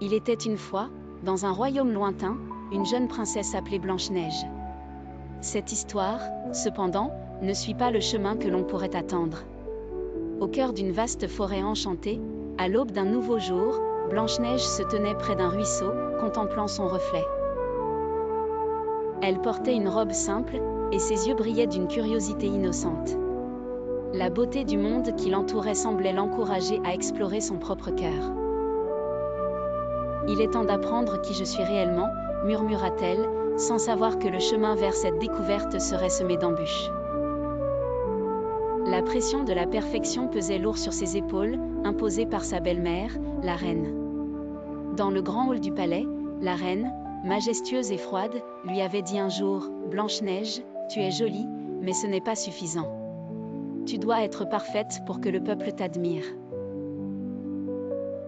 Il était une fois, dans un royaume lointain, une jeune princesse appelée Blanche-Neige. Cette histoire, cependant, ne suit pas le chemin que l'on pourrait attendre. Au cœur d'une vaste forêt enchantée, à l'aube d'un nouveau jour, Blanche-Neige se tenait près d'un ruisseau, contemplant son reflet. Elle portait une robe simple, et ses yeux brillaient d'une curiosité innocente. La beauté du monde qui l'entourait semblait l'encourager à explorer son propre cœur. « Il est temps d'apprendre qui je suis réellement », murmura-t-elle, sans savoir que le chemin vers cette découverte serait semé d'embûches. La pression de la perfection pesait lourd sur ses épaules, imposée par sa belle-mère, la reine. Dans le grand hall du palais, la reine, majestueuse et froide, lui avait dit un jour « Blanche-Neige, tu es jolie, mais ce n'est pas suffisant. Tu dois être parfaite pour que le peuple t'admire. »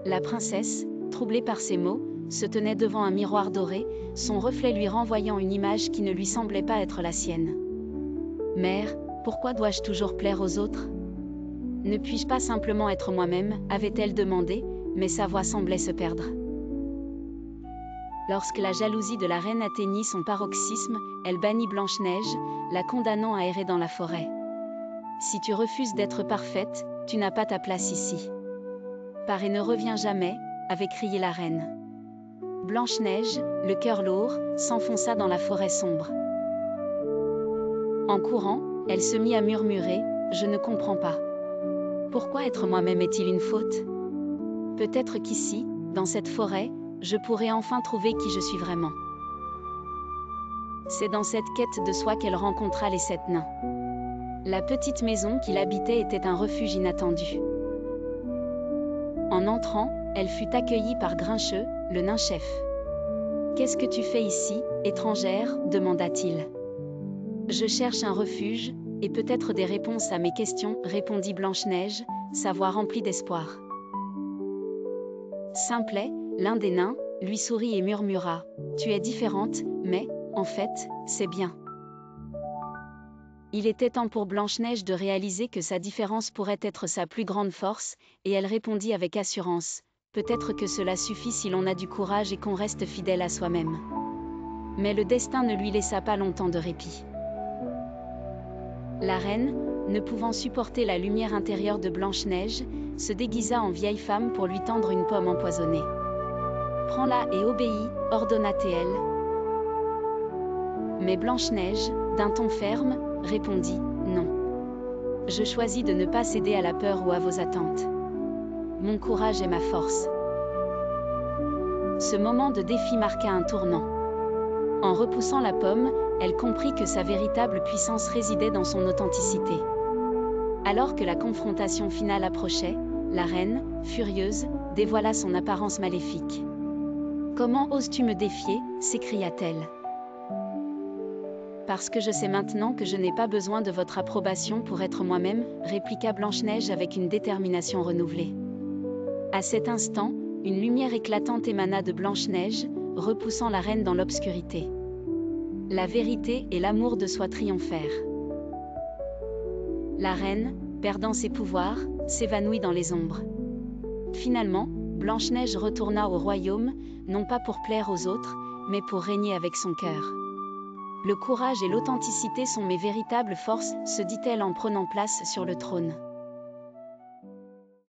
La princesse, troublée par ces mots, se tenait devant un miroir doré, son reflet lui renvoyant une image qui ne lui semblait pas être la sienne. « Mère, pourquoi dois-je toujours plaire aux autres? Ne puis-je pas simplement être moi-même » avait-elle demandé, mais sa voix semblait se perdre. Lorsque la jalousie de la reine atteignit son paroxysme, elle bannit Blanche-Neige, la condamnant à errer dans la forêt. « Si tu refuses d'être parfaite, tu n'as pas ta place ici. Pars et ne reviens jamais » avait crié la reine. Blanche-Neige, le cœur lourd, s'enfonça dans la forêt sombre. En courant, elle se mit à murmurer « Je ne comprends pas. Pourquoi être moi-même est-il une faute? Peut-être qu'ici, dans cette forêt, je pourrai enfin trouver qui je suis vraiment. » C'est dans cette quête de soi qu'elle rencontra les 7 nains. La petite maison qu'il habitait était un refuge inattendu. En entrant, elle fut accueillie par Grincheux, le nain-chef. « Qu'est-ce que tu fais ici, étrangère » demanda-t-il. « Je cherche un refuge, et peut-être des réponses à mes questions » répondit Blanche-Neige, sa voix remplie d'espoir. Simplet, l'un des nains, lui sourit et murmura « Tu es différente, mais, en fait, c'est bien. » Il était temps pour Blanche-Neige de réaliser que sa différence pourrait être sa plus grande force, et elle répondit avec assurance « Peut-être que cela suffit si l'on a du courage et qu'on reste fidèle à soi-même. » Mais le destin ne lui laissa pas longtemps de répit. La reine, ne pouvant supporter la lumière intérieure de Blanche-Neige, se déguisa en vieille femme pour lui tendre une pomme empoisonnée. « Prends-la et obéis » ordonna-t-elle. Mais Blanche-Neige, d'un ton ferme, répondit « Non. Je choisis de ne pas céder à la peur ou à vos attentes. Mon courage est ma force. » Ce moment de défi marqua un tournant. En repoussant la pomme, elle comprit que sa véritable puissance résidait dans son authenticité. Alors que la confrontation finale approchait, la reine, furieuse, dévoila son apparence maléfique. « Comment oses-tu me défier » s'écria-t-elle. « Parce que je sais maintenant que je n'ai pas besoin de votre approbation pour être moi-même » répliqua Blanche-Neige avec une détermination renouvelée. À cet instant, une lumière éclatante émana de Blanche-Neige, repoussant la reine dans l'obscurité. La vérité et l'amour de soi triomphèrent. La reine, perdant ses pouvoirs, s'évanouit dans les ombres. Finalement, Blanche-Neige retourna au royaume, non pas pour plaire aux autres, mais pour régner avec son cœur. « Le courage et l'authenticité sont mes véritables forces » se dit-elle en prenant place sur le trône.